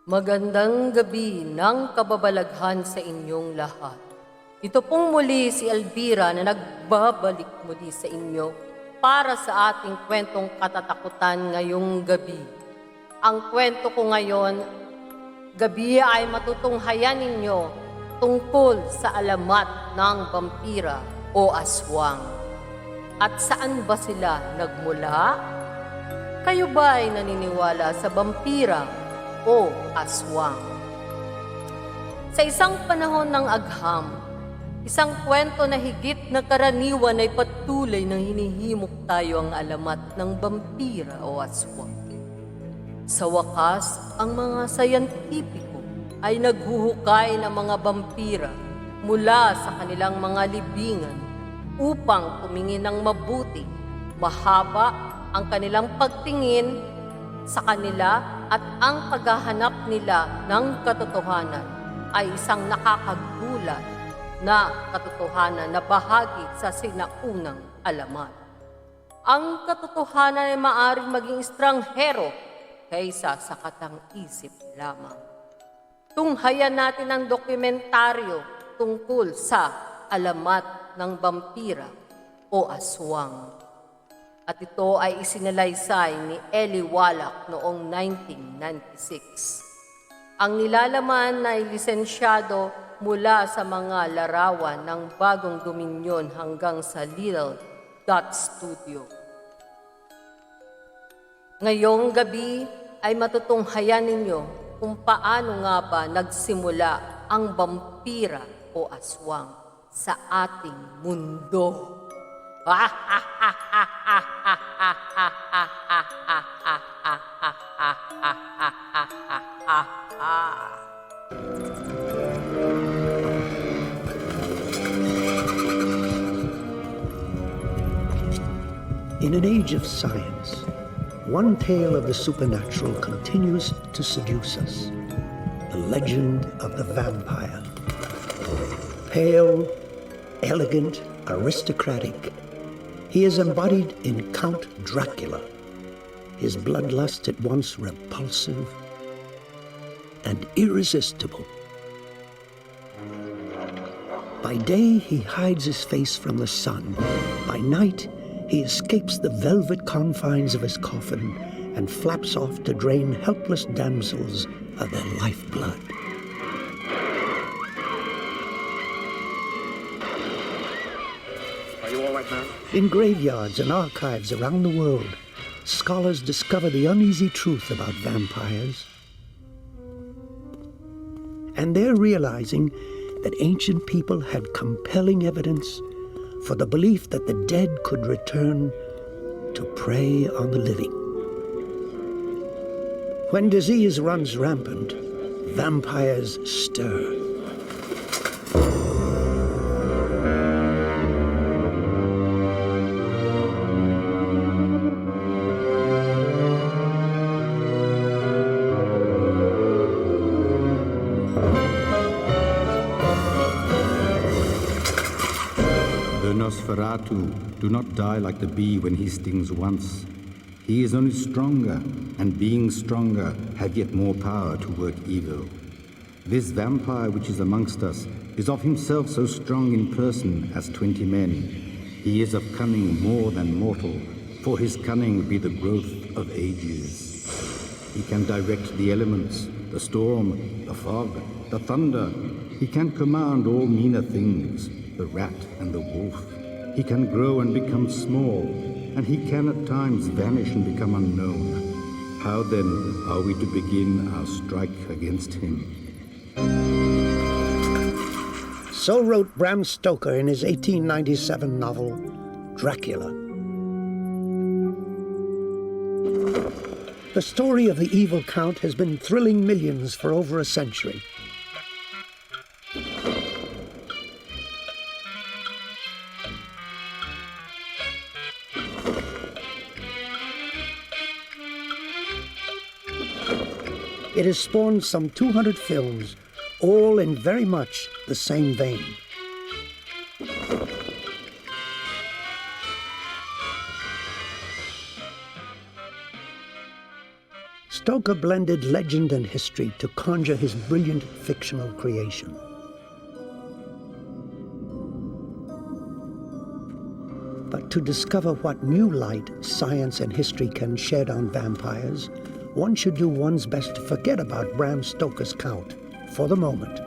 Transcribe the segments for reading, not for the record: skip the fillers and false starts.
Magandang gabi ng kababalaghan sa inyong lahat. Ito pong muli si Elvira na nagbabalik muli sa inyo para sa ating kwentong katatakutan ngayong gabi. Ang kwento ko ngayon, gabi ay matutunghayan ninyo tungkol sa alamat ng vampira o aswang. At saan ba sila nagmula? Kayo ba ay naniniwala sa vampira o aswang? Sa isang panahon ng agham, isang kwento na higit na karaniwan ay patuloy na hinihimok tayo ang alamat ng vampira o aswang. Sa wakas, ang mga sayantipiko ay naghuhukay ng mga vampira mula sa kanilang mga libingan upang tumingin ng mabuti. Mahaba ang kanilang pagtingin sa kanila at ang paghahanap nila ng katotohanan ay isang nakakagulat na katotohanan na bahagi sa sinaunang alamat. Ang katotohanan ay maaaring maging estranghero kaysa sa katang-isip lamang. Tunghayan natin ang dokumentaryo tungkol sa alamat ng vampira o aswang. At ito ay isinalaysay ni Eli Wallach noong 1996. Ang nilalaman ay lisensyado mula sa mga larawan ng bagong dominyon hanggang sa Little Dot Studio. Ngayong gabi ay matutunghayan ninyo kung paano nga ba nagsimula ang vampira o aswang sa ating mundo. In an age of science, one tale of the supernatural continues to seduce us. The legend of the vampire. Pale, elegant, aristocratic, he is embodied in Count Dracula, his bloodlust at once repulsive and irresistible. By day, he hides his face from the sun. By night, he escapes the velvet confines of his coffin and flaps off to drain helpless damsels of their lifeblood. Are you all right, man? In graveyards and archives around the world, scholars discover the uneasy truth about vampires. And they're realizing that ancient people had compelling evidence for the belief that the dead could return to prey on the living. When disease runs rampant, vampires stir. Nosferatu do not die like the bee when he stings once. He is only stronger, and being stronger, have yet more power to work evil. This vampire which is amongst us is of himself so strong in person as 20 men. He is of cunning more than mortal, for his cunning be the growth of ages. He can direct the elements, the storm, the fog, the thunder. He can command all meaner things, the rat and the wolf. He can grow and become small, and he can at times vanish and become unknown. How then are we to begin our strike against him? So wrote Bram Stoker in his 1897 novel, Dracula. The story of the evil count has been thrilling millions for over a century. It has spawned some 200 films, all in very much the same vein. Stoker blended legend and history to conjure his brilliant fictional creation. But to discover what new light science and history can shed on vampires, one should do one's best to forget about Bram Stoker's count for the moment.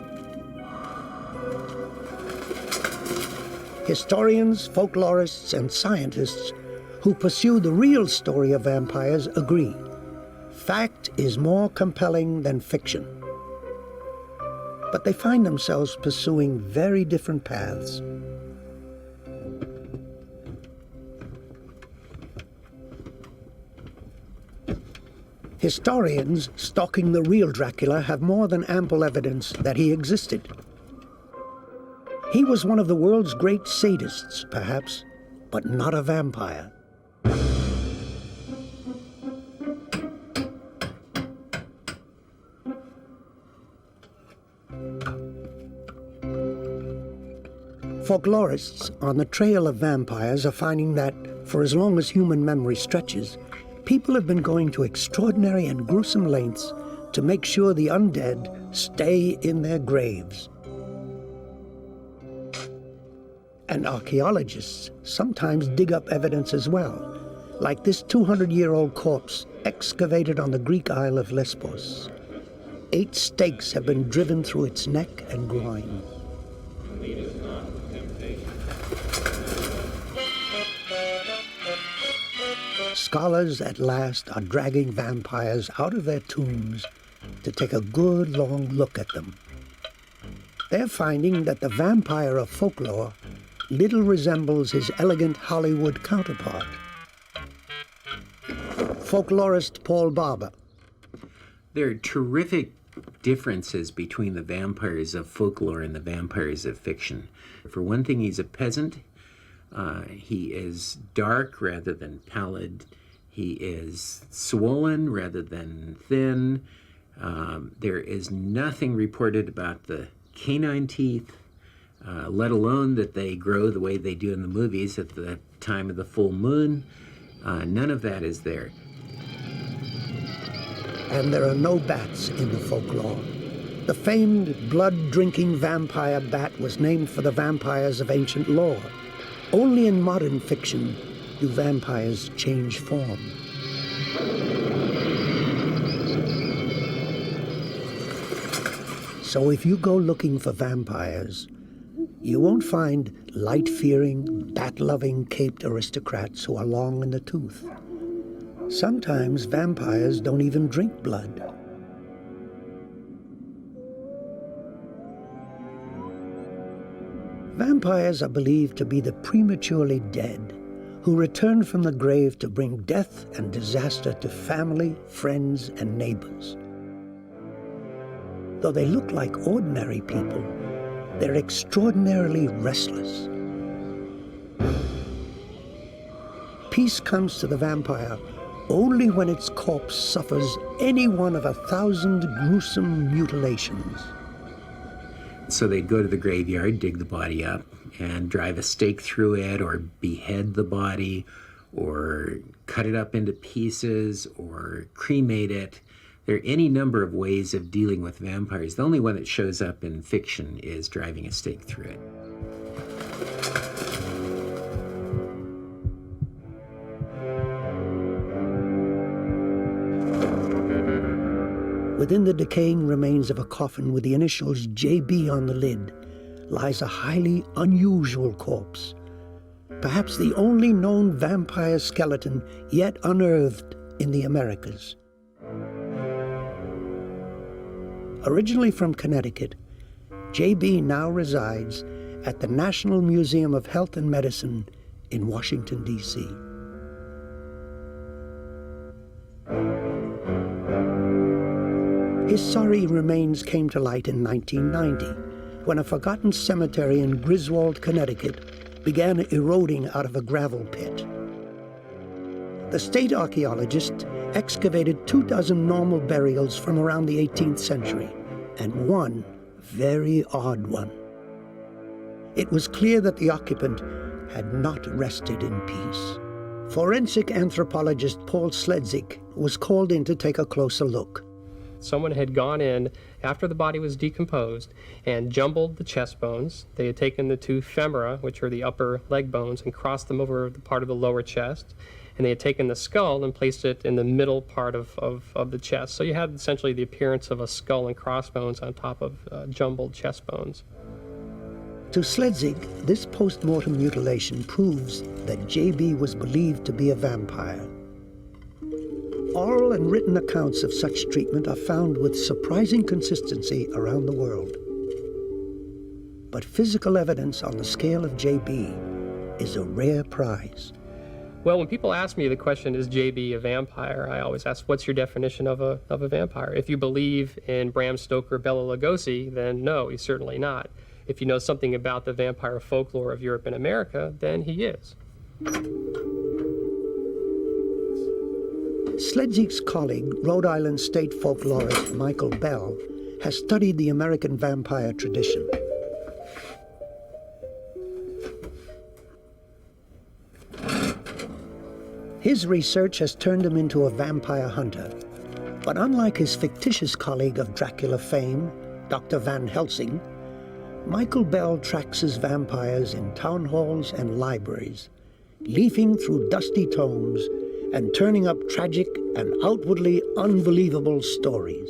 Historians, folklorists, and scientists who pursue the real story of vampires agree. Fact is more compelling than fiction. But they find themselves pursuing very different paths. Historians stalking the real Dracula have more than ample evidence that he existed. He was one of the world's great sadists, perhaps, but not a vampire. Folklorists on the trail of vampires are finding that, for as long as human memory stretches, people have been going to extraordinary and gruesome lengths to make sure the undead stay in their graves. And archaeologists sometimes dig up evidence as well, like this 200-year-old corpse excavated on the Greek isle of Lesbos. 8 stakes have been driven through its neck and groin. Scholars at last are dragging vampires out of their tombs to take a good long look at them. They're finding that the vampire of folklore little resembles his elegant Hollywood counterpart. Folklorist Paul Barber. There are terrific differences between the vampires of folklore and the vampires of fiction. For one thing, he's a peasant. He is dark rather than pallid. He is swollen rather than thin. There is nothing reported about the canine teeth, let alone that they grow the way they do in the movies at the time of the full moon. None of that is there. And there are no bats in the folklore. The famed blood-drinking vampire bat was named for the vampires of ancient lore. Only in modern fiction do vampires change form. So if you go looking for vampires, you won't find light-fearing, bat-loving, caped aristocrats who are long in the tooth. Sometimes vampires don't even drink blood. Vampires are believed to be the prematurely dead who return from the grave to bring death and disaster to family, friends, and neighbors. Though they look like ordinary people, they're extraordinarily restless. Peace comes to the vampire only when its corpse suffers any one of 1,000 gruesome mutilations. So they'd go to the graveyard, dig the body up, and drive a stake through it, or behead the body, or cut it up into pieces, or cremate it. There are any number of ways of dealing with vampires. The only one that shows up in fiction is driving a stake through it. Within the decaying remains of a coffin with the initials JB on the lid lies a highly unusual corpse, perhaps the only known vampire skeleton yet unearthed in the Americas. Originally from Connecticut, JB now resides at the National Museum of Health and Medicine in Washington, D.C. His sorry remains came to light in 1990, when a forgotten cemetery in Griswold, Connecticut, began eroding out of a gravel pit. The state archaeologist excavated 24 normal burials from around the 18th century, and one very odd one. It was clear that the occupant had not rested in peace. Forensic anthropologist Paul Sledzik was called in to take a closer look. Someone had gone in after the body was decomposed and jumbled the chest bones. They had taken the two femora, which are the upper leg bones, and crossed them over the part of the lower chest. And they had taken the skull and placed it in the middle part of the chest. So you had essentially the appearance of a skull and crossbones on top of jumbled chest bones. To Sledzik, this post-mortem mutilation proves that JB was believed to be a vampire. Oral and written accounts of such treatment are found with surprising consistency around the world. But physical evidence on the scale of JB is a rare prize. Well, when people ask me the question, is JB a vampire, I always ask, what's your definition of a vampire? If you believe in Bram Stoker, Bela Lugosi, then no, he's certainly not. If you know something about the vampire folklore of Europe and America, then he is. Sledzik's colleague, Rhode Island state folklorist Michael Bell, has studied the American vampire tradition. His research has turned him into a vampire hunter. But unlike his fictitious colleague of Dracula fame, Dr. Van Helsing, Michael Bell tracks his vampires in town halls and libraries, leafing through dusty tomes and turning up tragic and outwardly unbelievable stories.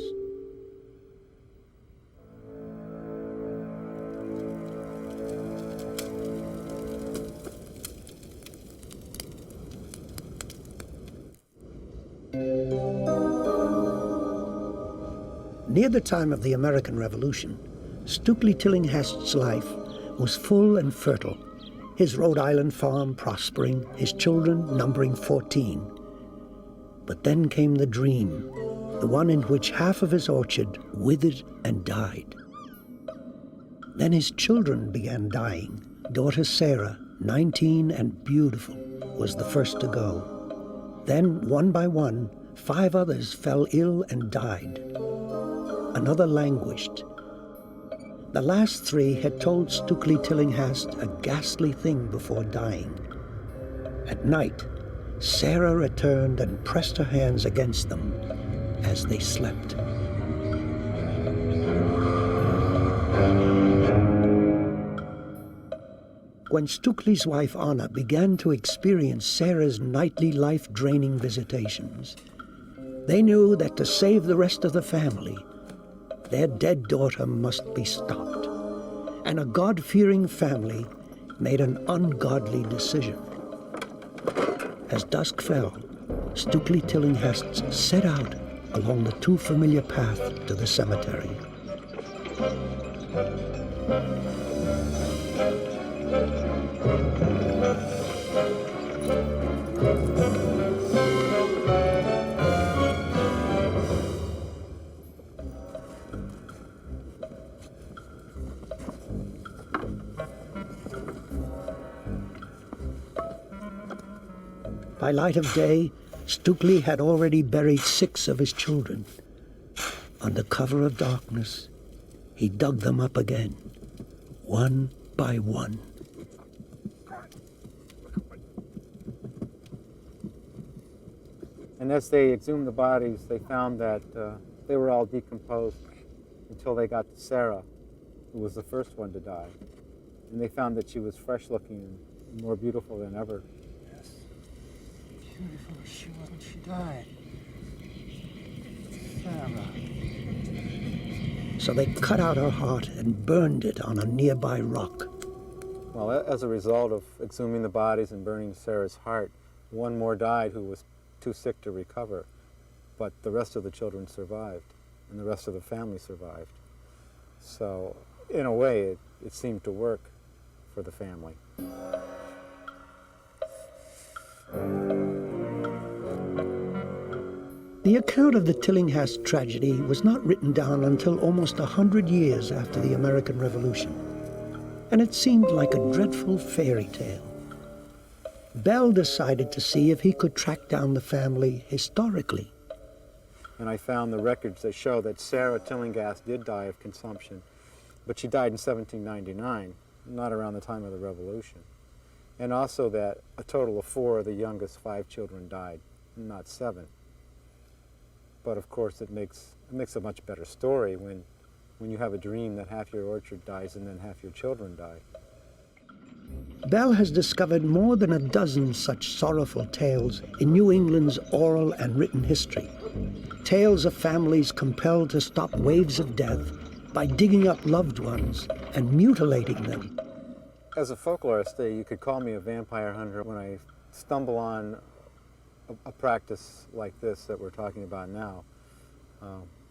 Near the time of the American Revolution, Stukely Tillinghast's life was full and fertile, his Rhode Island farm prospering, his children numbering 14. But then came the dream, the one in which half of his orchard withered and died. Then his children began dying. Daughter Sarah, 19 and beautiful, was the first to go. Then, one by one, 5 others fell ill and died. Another languished. The last 3 had told Stukely Tillinghast a ghastly thing before dying. At night, Sarah returned and pressed her hands against them as they slept. When Stukely's wife Anna began to experience Sarah's nightly life-draining visitations, they knew that to save the rest of the family, their dead daughter must be stopped. And a God-fearing family made an ungodly decision. As dusk fell, Stukely Tillinghast set out along the too familiar path to the cemetery. By light of day, Stukely had already buried 6 of his children. Under cover of darkness, he dug them up again, one by one. And as they exhumed the bodies, they found that they were all decomposed until they got to Sarah, who was the first one to die. And they found that she was fresh-looking and more beautiful than ever. Beautiful as she was when she died. Sarah. So they cut out her heart and burned it on a nearby rock. Well, as a result of exhuming the bodies and burning Sarah's heart, one more died who was too sick to recover, but the rest of the children survived, and the rest of the family survived. So, in a way, it seemed to work for the family. The account of the Tillinghast tragedy was not written down until almost 100 years after the American Revolution, and it seemed like a dreadful fairy tale. Bell decided to see if he could track down the family historically. And I found the records that show that Sarah Tillinghast did die of consumption, but she died in 1799, not around the time of the Revolution. and also that a total of 4 of the youngest 5 children died, not 7. But of course it makes a much better story when you have a dream that half your orchard dies and then half your children die. Bell has discovered more than a dozen such sorrowful tales in New England's oral and written history. Tales of families compelled to stop waves of death by digging up loved ones and mutilating them. As a folklorist, you could call me a vampire hunter when I stumble on a practice like this that we're talking about now.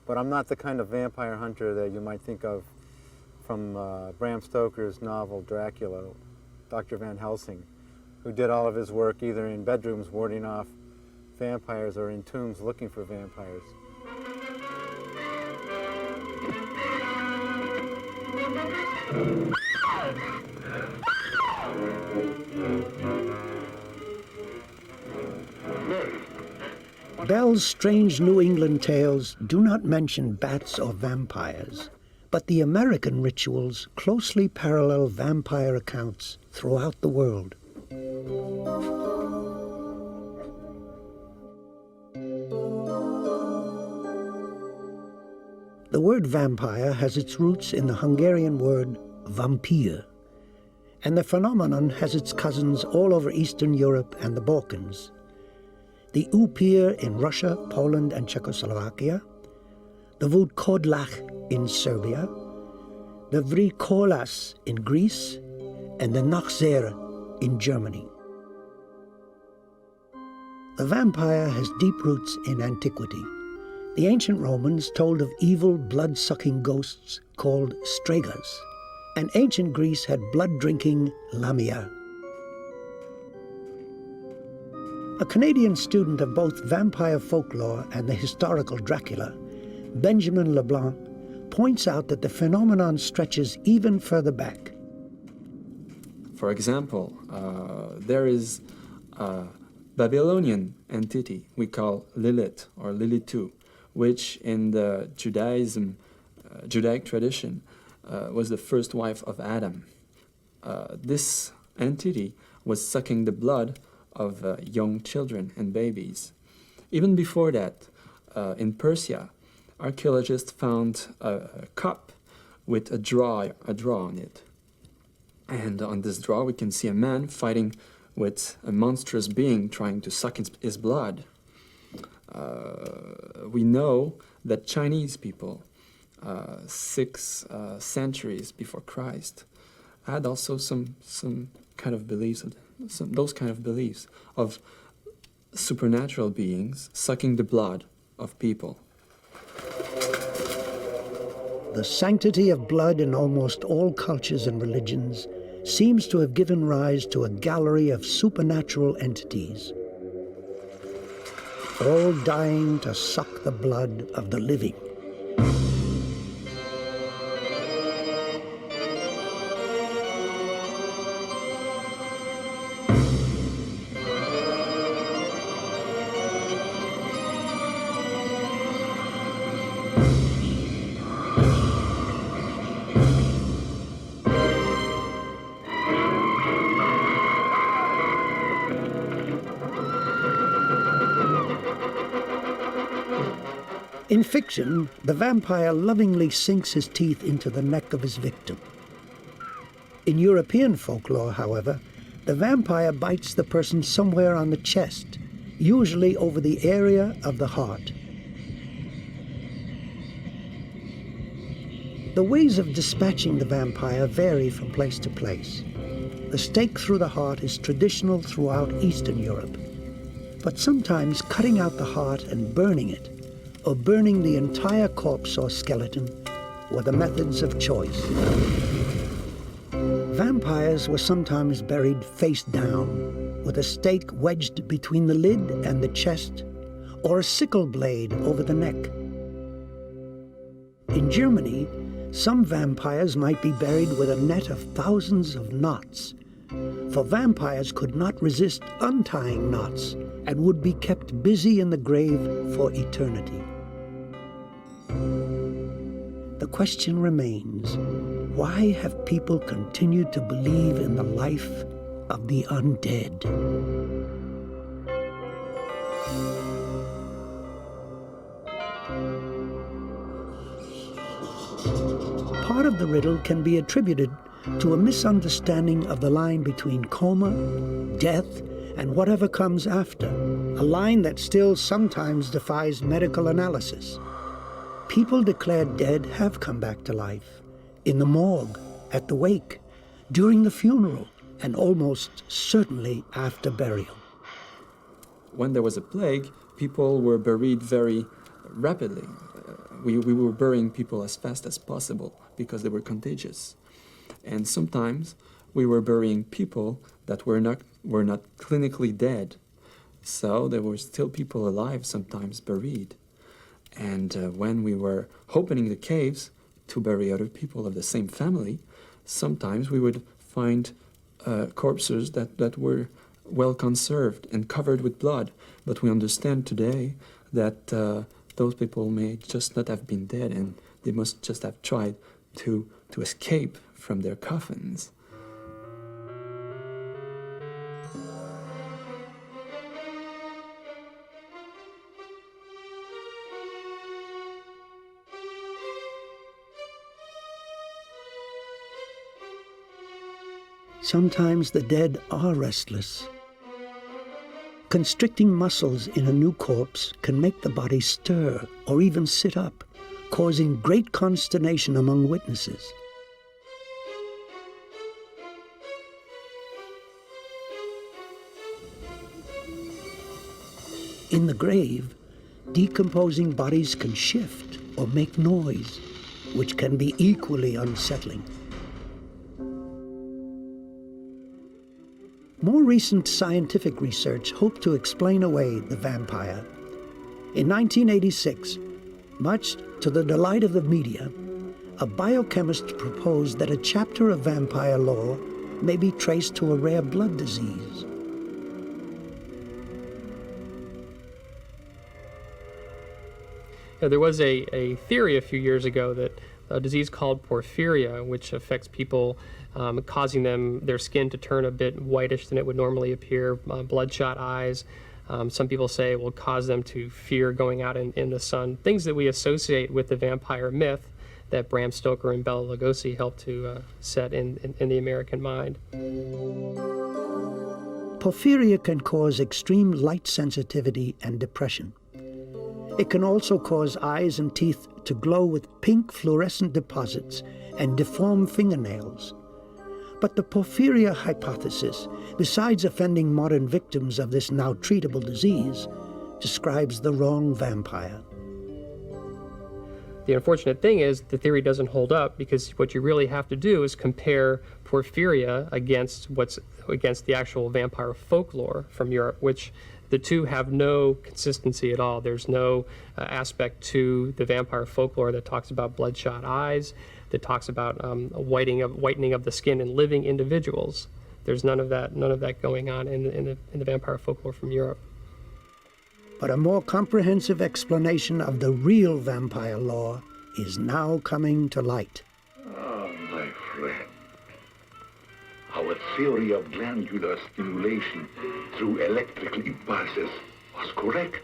But I'm not the kind of vampire hunter that you might think of from Bram Stoker's novel Dracula, Dr. Van Helsing, who did all of his work either in bedrooms warding off vampires or in tombs looking for vampires. Bell's strange New England tales do not mention bats or vampires, but the American rituals closely parallel vampire accounts throughout the world. The word vampire has its roots in the Hungarian word vampir, and the phenomenon has its cousins all over Eastern Europe and the Balkans. The upir in Russia, Poland, and Czechoslovakia, the vúdkodlach in Serbia, the vrikolas in Greece, and the nachzer in Germany. The vampire has deep roots in antiquity. The ancient Romans told of evil blood-sucking ghosts called stregas, and ancient Greece had blood-drinking lamia. A Canadian student of both vampire folklore and the historical Dracula, Benjamin Leblanc, points out that the phenomenon stretches even further back. For example, there is a Babylonian entity we call Lilith or Lilitu, which in the Judaic tradition was the first wife of Adam. This entity was sucking the blood of young children and babies. Even before that, in Persia, archaeologists found a cup with a draw on it. And on this draw, we can see a man fighting with a monstrous being trying to suck his blood. We know that Chinese people, 6 centuries before Christ, had also some kind of beliefs, those kind of beliefs of supernatural beings sucking the blood of people. The sanctity of blood in almost all cultures and religions seems to have given rise to a gallery of supernatural entities, all dying to suck the blood of the living. In fiction, the vampire lovingly sinks his teeth into the neck of his victim. In European folklore, however, the vampire bites the person somewhere on the chest, usually over the area of the heart. The ways of dispatching the vampire vary from place to place. The stake through the heart is traditional throughout Eastern Europe, but sometimes cutting out the heart and burning it, or burning the entire corpse or skeleton, were the methods of choice. Vampires were sometimes buried face down, with a stake wedged between the lid and the chest, or a sickle blade over the neck. In Germany, some vampires might be buried with a net of thousands of knots, for vampires could not resist untying knots and would be kept busy in the grave for eternity. The question remains, why have people continued to believe in the life of the undead. Part of the riddle can be attributed to a misunderstanding of the line between coma, death, and whatever comes after, a line that still sometimes defies medical analysis. People declared dead have come back to life, in the morgue, at the wake, during the funeral, and almost certainly after burial. When there was a plague, people were buried very rapidly. We were burying people as fast as possible because they were contagious. And sometimes we were burying people that were not clinically dead. So there were still people alive, sometimes buried. And when we were opening the caves to bury other people of the same family, sometimes we would find corpses that were well conserved and covered with blood. But we understand today that those people may just not have been dead, and they must just have tried to escape from their coffins. Sometimes the dead are restless. Constricting muscles in a new corpse can make the body stir or even sit up, causing great consternation among witnesses. In the grave, decomposing bodies can shift or make noise, which can be equally unsettling. More recent scientific research hoped to explain away the vampire. In 1986, much to the delight of the media, a biochemist proposed that a chapter of vampire lore may be traced to a rare blood disease. There was a theory a few years ago that a disease called porphyria, which affects people, causing their skin to turn a bit whitish than it would normally appear, bloodshot eyes. Some people say it will cause them to fear going out in the sun, things that we associate with the vampire myth that Bram Stoker and Bela Lugosi helped to set in the American mind. Porphyria can cause extreme light sensitivity and depression. It can also cause eyes and teeth to glow with pink fluorescent deposits and deformed fingernails. But the porphyria hypothesis, besides offending modern victims of this now treatable disease, describes the wrong vampire. The unfortunate thing is the theory doesn't hold up, because what you really have to do is compare porphyria against the actual vampire folklore from Europe, which the two have no consistency at all. There's no aspect to the vampire folklore that talks about bloodshot eyes, that talks about whitening of the skin in living individuals. There's none of that going on in the vampire folklore from Europe. But a more comprehensive explanation of the real vampire lore is now coming to light. Ah, my friend. Our theory of glandular stimulation through electrical impulses was correct.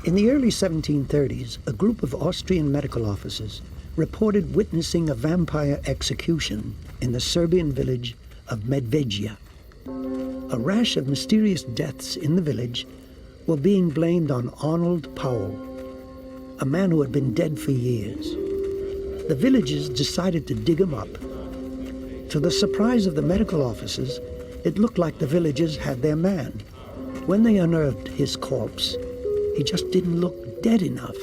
In the early 1730s, a group of Austrian medical officers reported witnessing a vampire execution in the Serbian village of Medvedja. A rash of mysterious deaths in the village were being blamed on Arnold Powell, a man who had been dead for years. The villagers decided to dig him up. To the surprise of the medical officers, it looked like the villagers had their man. When they unearthed his corpse, he just didn't look dead enough.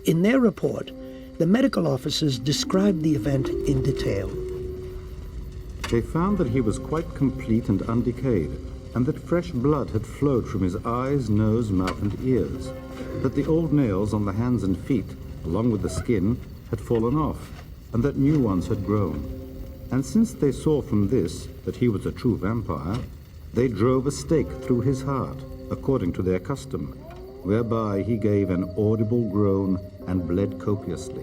In their report, the medical officers described the event in detail. They found that he was quite complete and undecayed, and that fresh blood had flowed from his eyes, nose, mouth, and ears, that the old nails on the hands and feet, along with the skin, had fallen off, and that new ones had grown. And since they saw from this that he was a true vampire, they drove a stake through his heart, according to their custom, whereby he gave an audible groan and bled copiously.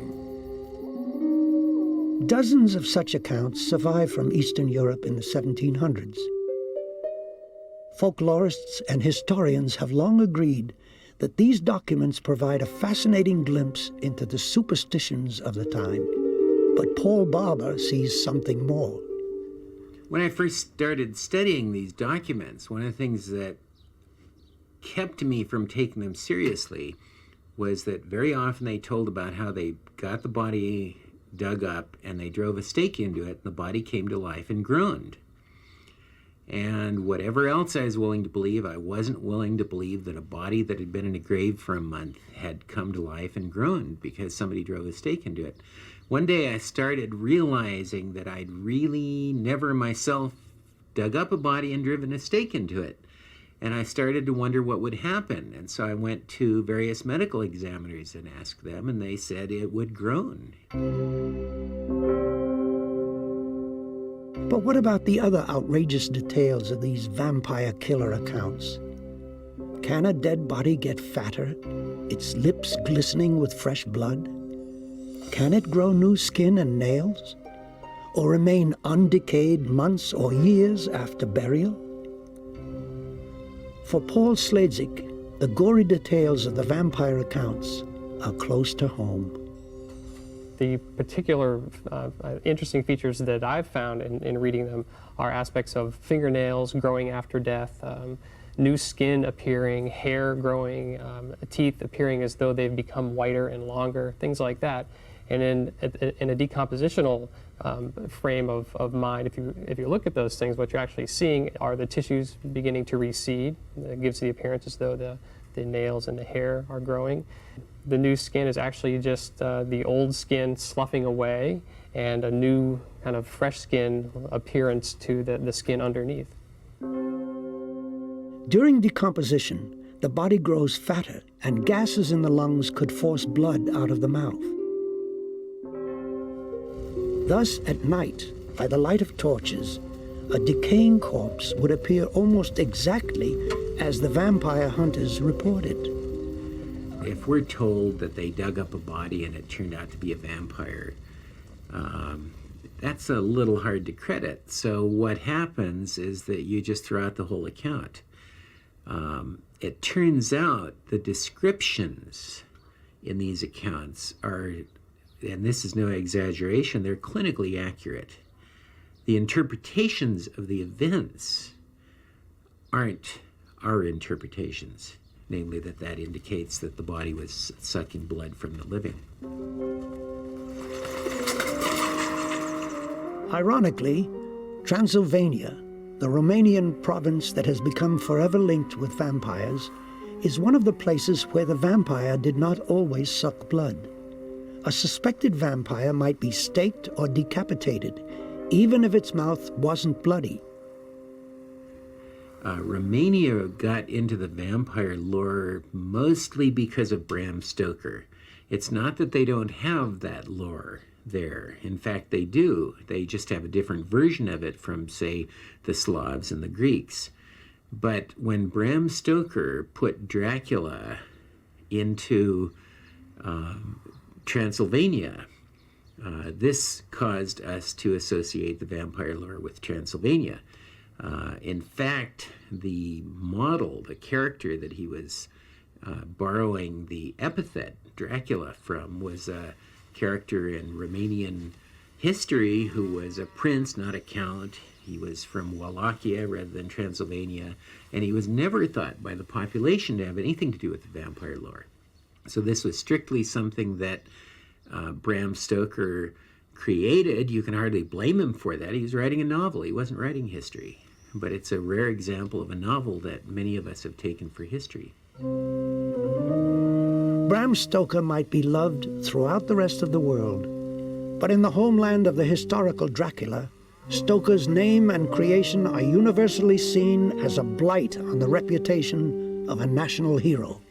Dozens of such accounts survive from Eastern Europe in the 1700s. Folklorists and historians have long agreed that these documents provide a fascinating glimpse into the superstitions of the time. But Paul Barber sees something more. When I first started studying these documents, one of the things that kept me from taking them seriously was that very often they told about how they got the body dug up and they drove a stake into it and the body came to life and groaned. And whatever else I was willing to believe, I wasn't willing to believe that a body that had been in a grave for a month had come to life and groaned because somebody drove a stake into it. One day I started realizing that I'd really never myself dug up a body and driven a stake into it. And I started to wonder what would happen. And so I went to various medical examiners and asked them, and they said it would groan. But what about the other outrageous details of these vampire killer accounts? Can a dead body get fatter, its lips glistening with fresh blood? Can it grow new skin and nails? Or remain undecayed months or years after burial? For Paul Sledzik, the gory details of the vampire accounts are close to home. The particular interesting features that I've found in reading them are aspects of fingernails growing after death, new skin appearing, hair growing, teeth appearing as though they've become whiter and longer, things like that. And in a decompositional frame of mind, if you look at those things, what you're actually seeing are the tissues beginning to recede. It gives the appearance as though the nails and the hair are growing. The new skin is actually just the old skin sloughing away and a new kind of fresh skin appearance to the skin underneath. During decomposition, the body grows fatter and gases in the lungs could force blood out of the mouth. Thus, at night, by the light of torches, a decaying corpse would appear almost exactly as the vampire hunters reported. If we're told that they dug up a body and it turned out to be a vampire, that's a little hard to credit. So what happens is that you just throw out the whole account. It turns out the descriptions in these accounts are, and this is no exaggeration, they're clinically accurate. The interpretations of the events aren't our interpretations, namely that indicates that the body was sucking blood from the living. Ironically, Transylvania, the Romanian province that has become forever linked with vampires, is one of the places where the vampire did not always suck blood. A suspected vampire might be staked or decapitated, even if its mouth wasn't bloody. Romania got into the vampire lore mostly because of Bram Stoker. It's not that they don't have that lore there. In fact, they do. They just have a different version of it from, say, the Slavs and the Greeks. But when Bram Stoker put Dracula into Transylvania, this caused us to associate the vampire lore with Transylvania. In fact, the model, the character that he was borrowing the epithet Dracula from, was a character in Romanian history who was a prince, not a count. He was from Walachia rather than Transylvania, and he was never thought by the population to have anything to do with the vampire lore. So this was strictly something that Bram Stoker created. You can hardly blame him for that. He was writing a novel. He wasn't writing history. But it's a rare example of a novel that many of us have taken for history. Bram Stoker might be loved throughout the rest of the world, but in the homeland of the historical Dracula, Stoker's name and creation are universally seen as a blight on the reputation of a national hero.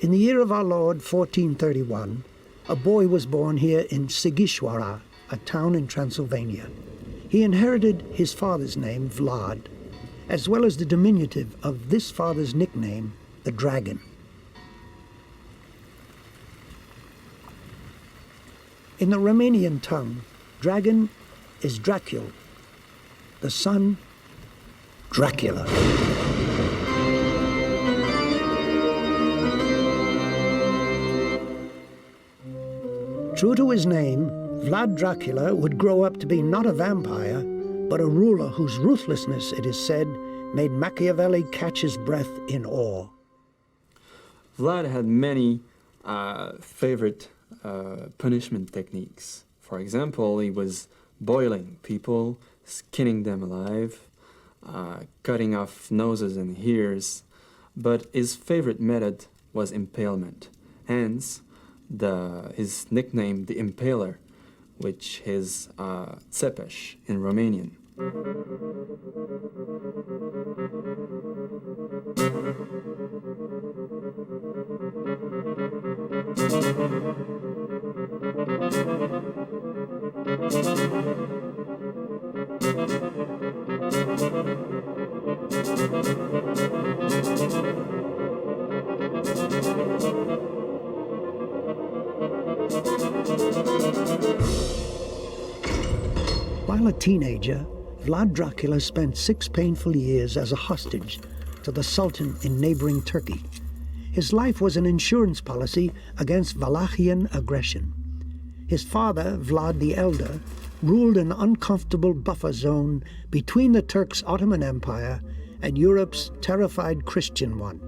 In the year of our Lord, 1431, a boy was born here in Sigishwara, a town in Transylvania. He inherited his father's name, Vlad, as well as the diminutive of this father's nickname, the Dragon. In the Romanian tongue, dragon is Dracul, the son, Dracula. True to his name, Vlad Dracula would grow up to be not a vampire, but a ruler whose ruthlessness, it is said, made Machiavelli catch his breath in awe. Vlad had many favorite punishment techniques. For example, he was boiling people, skinning them alive, cutting off noses and ears, but his favorite method was impalement. Hence, his nickname, the Impaler, which is Tepes in Romanian. While a teenager, Vlad Dracula spent 6 painful years as a hostage to the Sultan in neighboring Turkey. His life was an insurance policy against Walachian aggression. His father, Vlad the Elder, ruled an uncomfortable buffer zone between the Turks' Ottoman Empire and Europe's terrified Christian one.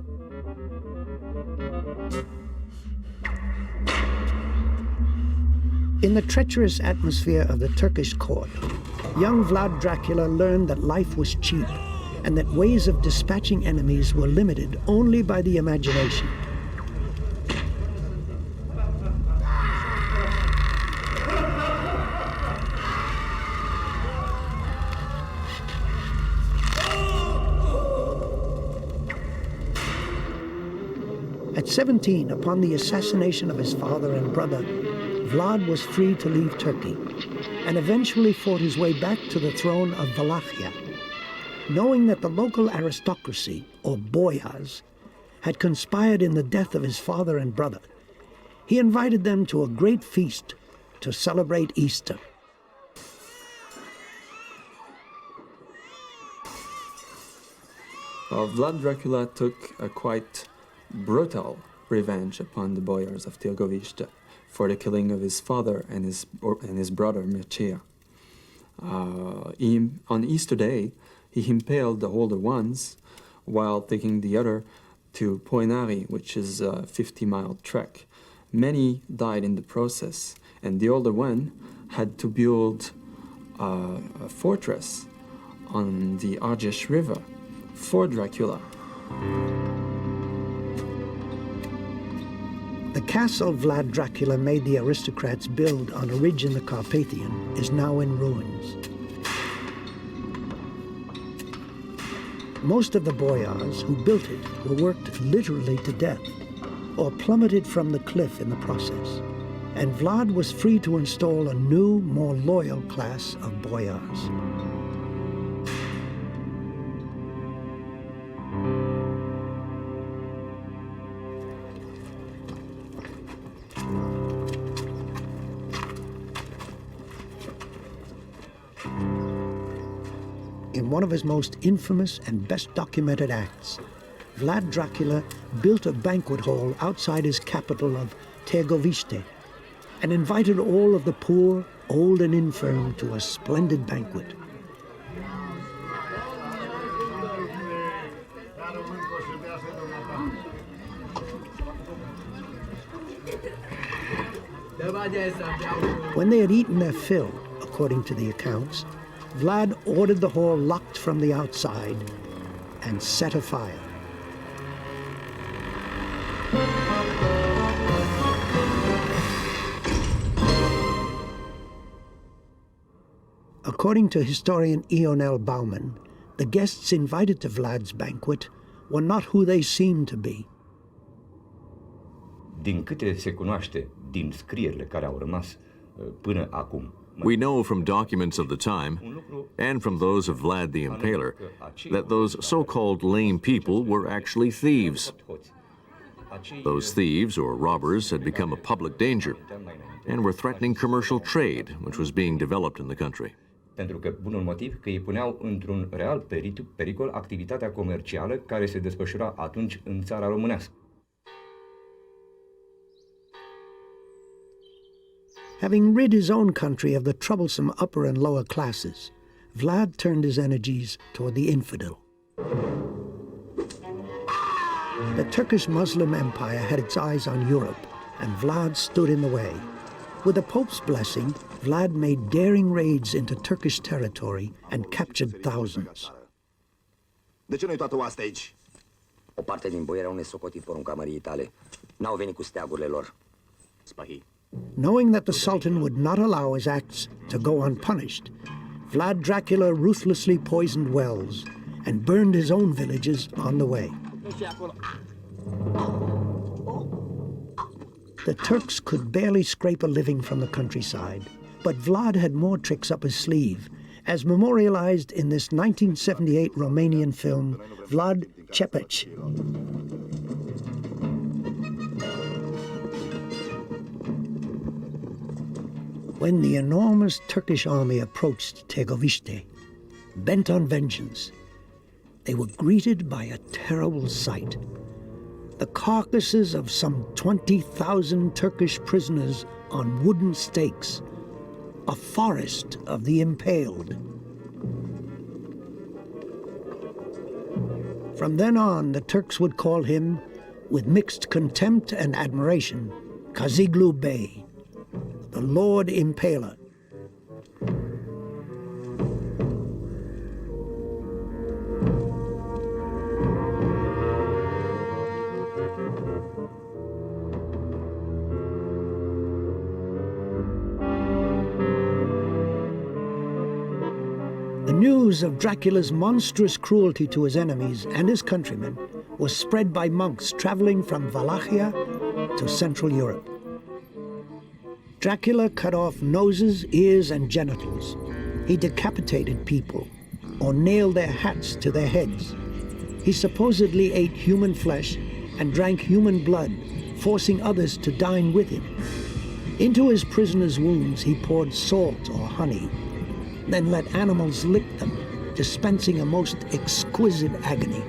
In the treacherous atmosphere of the Turkish court, young Vlad Dracula learned that life was cheap and that ways of dispatching enemies were limited only by the imagination. At 17, upon the assassination of his father and brother, Vlad was free to leave Turkey and eventually fought his way back to the throne of Walachia. Knowing that the local aristocracy, or boyars, had conspired in the death of his father and brother, he invited them to a great feast to celebrate Easter. Vlad Dracula took a quite brutal revenge upon the boyars of Târgoviște for the killing of his father and his brother Mircea. On Easter Day, he impaled the older ones while taking the other to Poenari, which is a 50-mile trek. Many died in the process, and the older one had to build a fortress on the Argeș River for Dracula. The castle Vlad Dracula made the aristocrats build on a ridge in the Carpathian is now in ruins. Most of the boyars who built it were worked literally to death or plummeted from the cliff in the process, and Vlad was free to install a new, more loyal class of boyars. In one of his most infamous and best documented acts, Vlad Dracula built a banquet hall outside his capital of Târgoviște and invited all of the poor, old and infirm to a splendid banquet. When they had eaten their fill, according to the accounts, Vlad ordered the hall locked from the outside and set afire. According to historian Ionel Bauman, the guests invited to Vlad's banquet were not who they seemed to be. Din câte se cunoaște din scrierile care au rămas până acum, We know from documents of the time, and from those of Vlad the Impaler, that those so-called lame people were actually thieves. Those thieves, or robbers, had become a public danger and were threatening commercial trade, which was being developed in the country. Pentru că, bunul motiv, că îi puneau într-un real pericol activitatea comercială care se desfășura atunci în țara românească. Having rid his own country of the troublesome upper and lower classes, Vlad turned his energies toward the infidel. The Turkish Muslim Empire had its eyes on Europe, and Vlad stood in the way. With the Pope's blessing, Vlad made daring raids into Turkish territory and captured thousands. De ce nu-i toată oastea aici? O parte din boieri au nesocotit porunca măriei tale. N-au venit cu steagurile lor. Spahi. Knowing that the Sultan would not allow his acts to go unpunished, Vlad Dracula ruthlessly poisoned wells and burned his own villages on the way. The Turks could barely scrape a living from the countryside, but Vlad had more tricks up his sleeve, as memorialized in this 1978 Romanian film, Vlad Tepes. When the enormous Turkish army approached Târgoviște, bent on vengeance, they were greeted by a terrible sight. The carcasses of some 20,000 Turkish prisoners on wooden stakes, a forest of the impaled. From then on, the Turks would call him, with mixed contempt and admiration, Kaziglu Bey, the Lord Impaler. The news of Dracula's monstrous cruelty to his enemies and his countrymen was spread by monks traveling from Walachia to Central Europe. Dracula cut off noses, ears, and genitals. He decapitated people or nailed their hats to their heads. He supposedly ate human flesh and drank human blood, forcing others to dine with him. Into his prisoners' wounds he poured salt or honey, then let animals lick them, dispensing a most exquisite agony.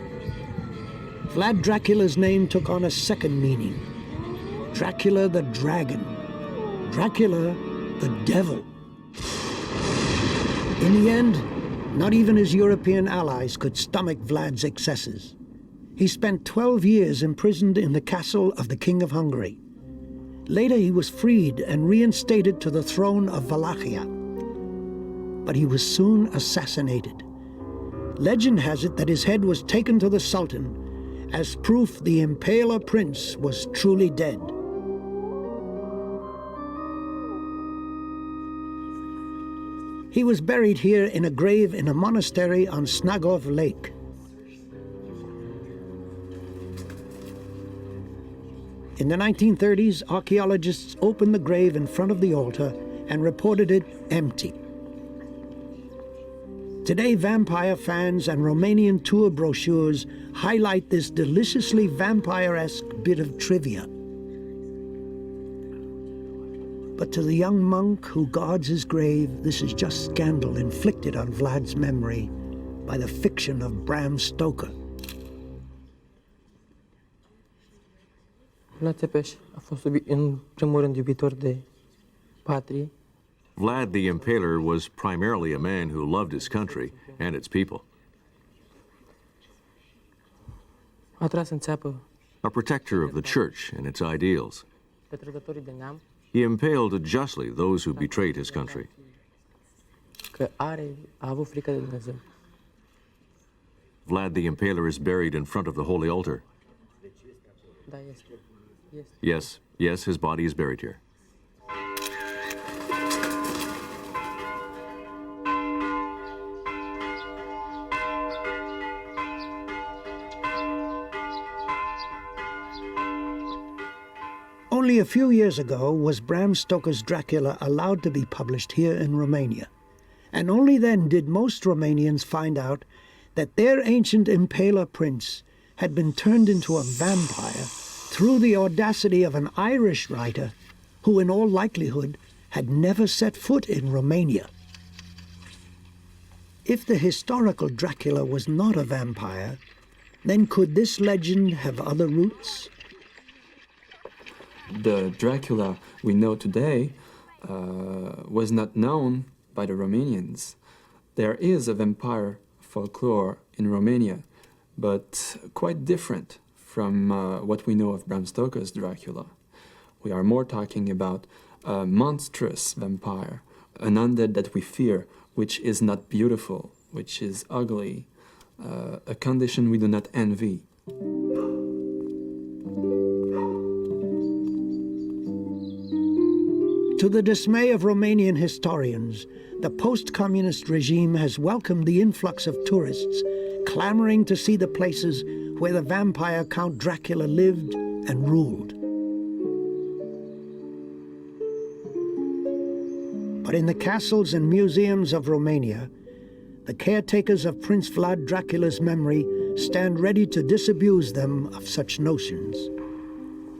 Vlad Dracula's name took on a second meaning. Dracula the Dragon. Dracula the Devil. In the end, not even his European allies could stomach Vlad's excesses. He spent 12 years imprisoned in the castle of the King of Hungary. Later he was freed and reinstated to the throne of Walachia. But he was soon assassinated. Legend has it that his head was taken to the Sultan as proof the Impaler Prince was truly dead. He was buried here in a grave in a monastery on Snagov Lake. In the 1930s, archaeologists opened the grave in front of the altar and reported it empty. Today, vampire fans and Romanian tour brochures highlight this deliciously vampire-esque bit of trivia. But to the young monk who guards his grave, this is just scandal inflicted on Vlad's memory by the fiction of Bram Stoker. Vlad Tepes a fost în primul rând iubitor de patrie. Vlad the Impaler was primarily a man who loved his country and its people. A tras în țeapă A protector of the church and its ideals. pe trădătorii de neam He impaled justly those who betrayed his country. că a avut frică de Dumnezeu. Vlad the Impaler is buried in front of the holy altar. Da, este. Yes, his body is buried here. Only a few years ago was Bram Stoker's Dracula allowed to be published here in Romania. And only then did most Romanians find out that their ancient impaler prince had been turned into a vampire through the audacity of an Irish writer who in all likelihood had never set foot in Romania. If the historical Dracula was not a vampire, then could this legend have other roots? The Dracula we know today was not known by the Romanians. There is a vampire folklore in Romania, but quite different from what we know of Bram Stoker's Dracula. We are more talking about a monstrous vampire, an undead that we fear, which is not beautiful, which is ugly, a condition we do not envy. To the dismay of Romanian historians, the post-communist regime has welcomed the influx of tourists, clamoring to see the places where the vampire Count Dracula lived and ruled. But in the castles and museums of Romania, the caretakers of Prince Vlad Dracula's memory stand ready to disabuse them of such notions.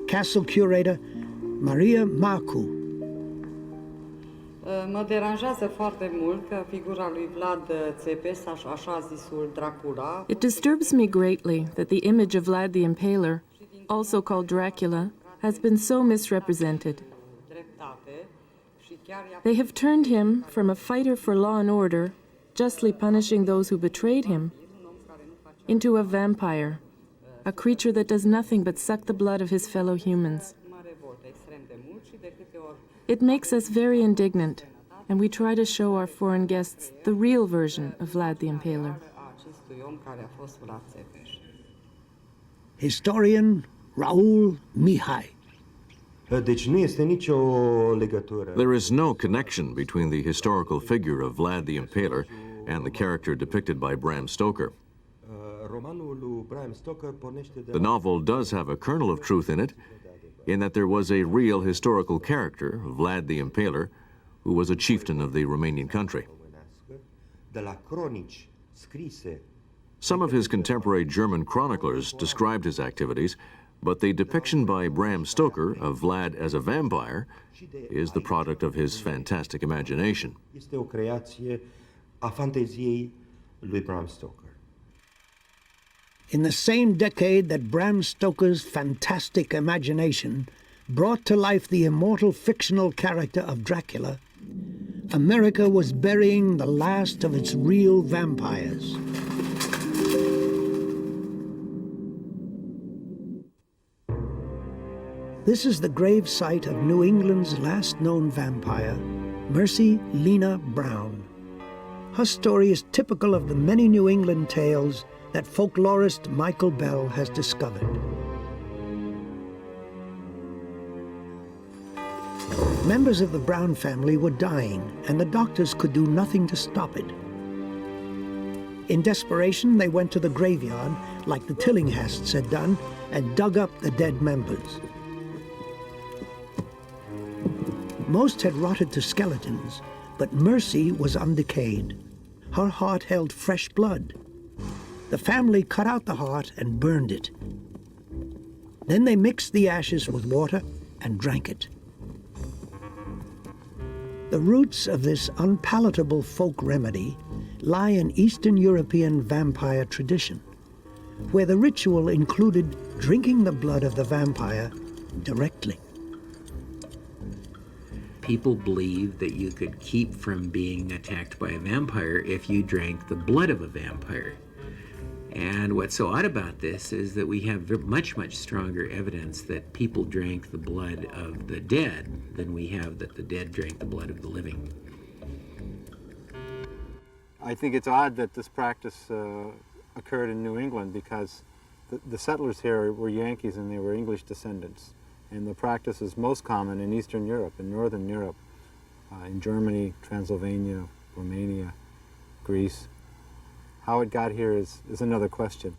Castle curator Maria Marcu. Mă deranjează foarte mult că figura lui Vlad Tepes, așa zisul Dracula. It disturbs me greatly that the image of Vlad the Impaler, also called Dracula, has been so misrepresented. They have turned him from a fighter for law and order, justly punishing those who betrayed him, into a vampire, a creature that does nothing but suck the blood of his fellow humans. It makes us very indignant, and we try to show our foreign guests the real version of Vlad the Impaler. Historian Raul Mihai. There is no connection between the historical figure of Vlad the Impaler and the character depicted by Bram Stoker. The novel does have a kernel of truth in it, in that there was a real historical character, Vlad the Impaler, who was a chieftain of the Romanian country. Some of his contemporary German chroniclers described his activities, but the depiction by Bram Stoker of Vlad as a vampire is the product of his fantastic imagination. In the same decade that Bram Stoker's fantastic imagination brought to life the immortal fictional character of Dracula, America was burying the last of its real vampires. This is the grave site of New England's last known vampire, Mercy Lena Brown. Her story is typical of the many New England tales that folklorist Michael Bell has discovered. Members of the Brown family were dying, and the doctors could do nothing to stop it. In desperation, they went to the graveyard, like the Tillinghasts had done, and dug up the dead members. Most had rotted to skeletons, but Mercy was undecayed. Her heart held fresh blood. The family cut out the heart and burned it. Then they mixed the ashes with water and drank it. The roots of this unpalatable folk remedy lie in Eastern European vampire tradition, where the ritual included drinking the blood of the vampire directly. People believed that you could keep from being attacked by a vampire if you drank the blood of a vampire. And what's so odd about this is that we have much, much stronger evidence that people drank the blood of the dead than we have that the dead drank the blood of the living. I think it's odd that this practice occurred in New England because the settlers here were Yankees and they were English descendants. And the practice is most common in Eastern Europe, in Northern Europe, in Germany, Transylvania, Romania, Greece. How it got here is another question.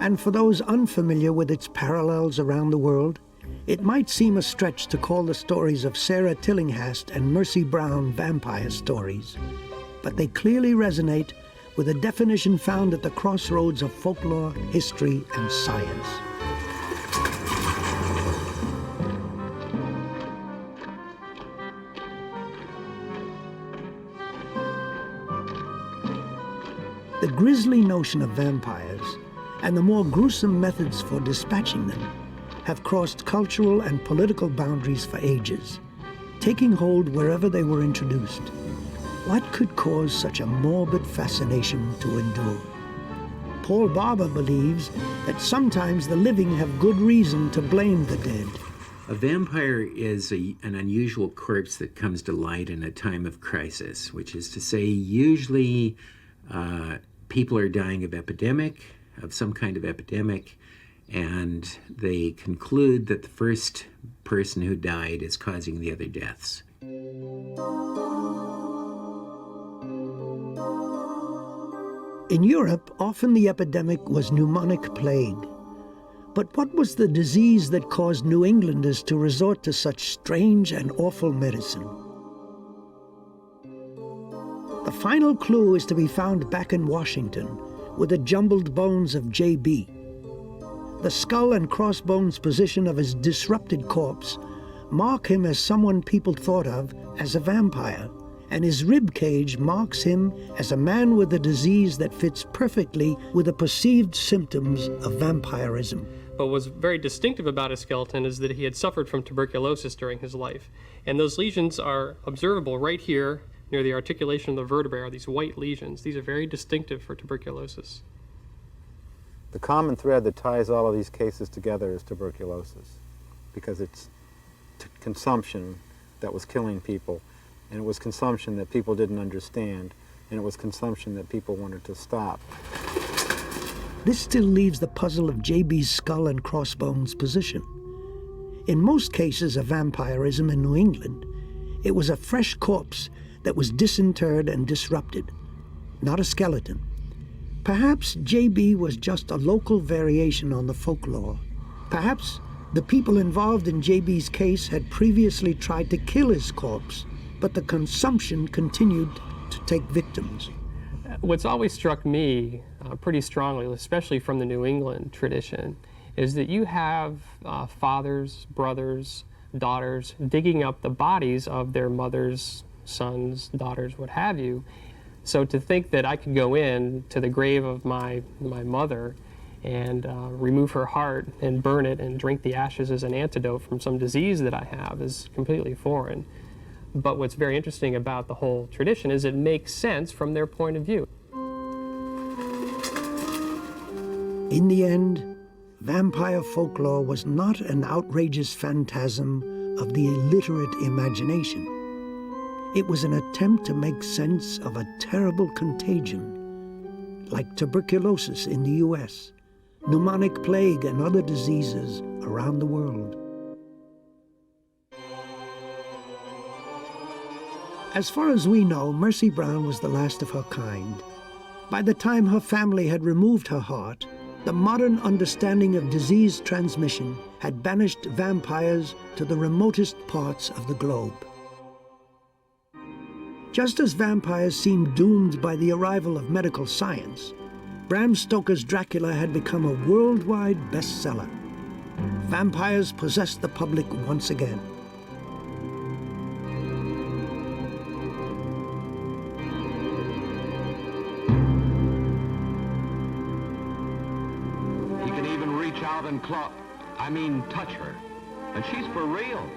And for those unfamiliar with its parallels around the world, it might seem a stretch to call the stories of Sarah Tillinghast and Mercy Brown vampire stories, but they clearly resonate with a definition found at the crossroads of folklore, history, and science. The grisly notion of vampires and the more gruesome methods for dispatching them have crossed cultural and political boundaries for ages, taking hold wherever they were introduced. What could cause such a morbid fascination to endure? Paul Barber believes that sometimes the living have good reason to blame the dead. A vampire is an unusual corpse that comes to light in a time of crisis, which is to say, usually people are dying of some kind of epidemic, and they conclude that the first person who died is causing the other deaths. In Europe, often the epidemic was pneumonic plague. But what was the disease that caused New Englanders to resort to such strange and awful medicine? The final clue is to be found back in Washington with the jumbled bones of J.B. The skull and crossbones position of his disrupted corpse mark him as someone people thought of as a vampire, and his rib cage marks him as a man with a disease that fits perfectly with the perceived symptoms of vampirism. But what's very distinctive about his skeleton is that he had suffered from tuberculosis during his life. And those lesions are observable right here near the articulation of the vertebrae, are these white lesions. These are very distinctive for tuberculosis. The common thread that ties all of these cases together is tuberculosis, because it's consumption that was killing people, and it was consumption that people didn't understand, and it was consumption that people wanted to stop. This still leaves the puzzle of J.B.'s skull and crossbones position. In most cases of vampirism in New England, it was a fresh corpse that was disinterred and disrupted, not a skeleton. Perhaps J.B. was just a local variation on the folklore. Perhaps the people involved in J.B.'s case had previously tried to kill his corpse, but the consumption continued to take victims. What's always struck me pretty strongly, especially from the New England tradition, is that you have fathers, brothers, daughters digging up the bodies of their mothers, sons, daughters, what have you. So to think that I could go in to the grave of my mother and remove her heart and burn it and drink the ashes as an antidote from some disease that I have is completely foreign. But what's very interesting about the whole tradition is it makes sense from their point of view. In the end, vampire folklore was not an outrageous phantasm of the illiterate imagination. It was an attempt to make sense of a terrible contagion, like tuberculosis in the US, pneumonic plague and other diseases around the world. As far as we know, Mercy Brown was the last of her kind. By the time her family had removed her heart, the modern understanding of disease transmission had banished vampires to the remotest parts of the globe. Just as vampires seemed doomed by the arrival of medical science, Bram Stoker's Dracula had become a worldwide bestseller. Vampires possessed the public once again. He can even reach out and touch her. And she's for real.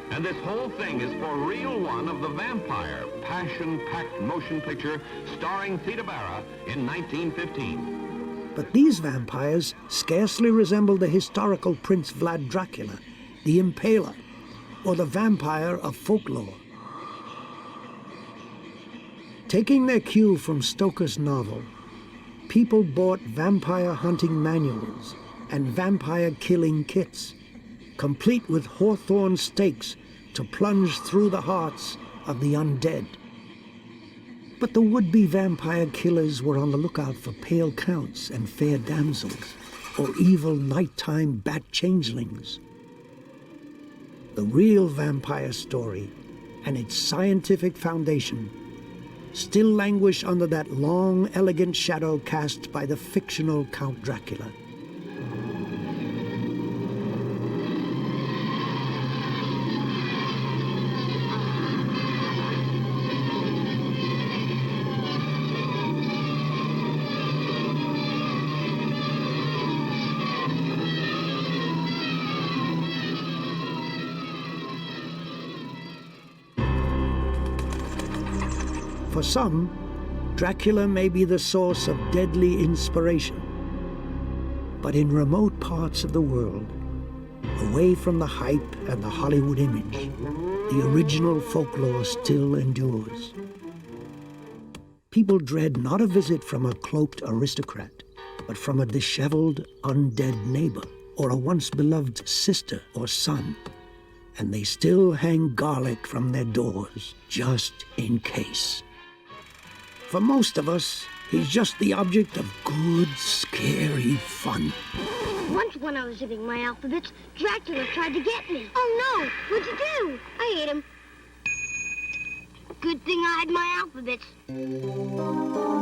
And this whole thing is for real one of the Vampire, passion-packed motion picture starring Theda Bara in 1915. But these vampires scarcely resemble the historical Prince Vlad Dracula, the Impaler, or the vampire of folklore. Taking their cue from Stoker's novel, people bought vampire hunting manuals and vampire killing kits, complete with hawthorn stakes to plunge through the hearts of the undead. But the would-be vampire killers were on the lookout for pale counts and fair damsels, or evil nighttime bat changelings. the real vampire story and its scientific foundation still languish under that long, elegant shadow cast by the fictional Count Dracula. For some, Dracula may be the source of deadly inspiration. But in remote parts of the world, away from the hype and the Hollywood image, the original folklore still endures. People dread not a visit from a cloaked aristocrat, but from a disheveled, undead neighbor, or a once-beloved sister or son. And they still hang garlic from their doors, just in case. For most of us, he's just the object of good, scary fun. Once when I was zipping my alphabets, Dracula tried to get me. Oh no, what'd you do? I ate him. Good thing I had my alphabets.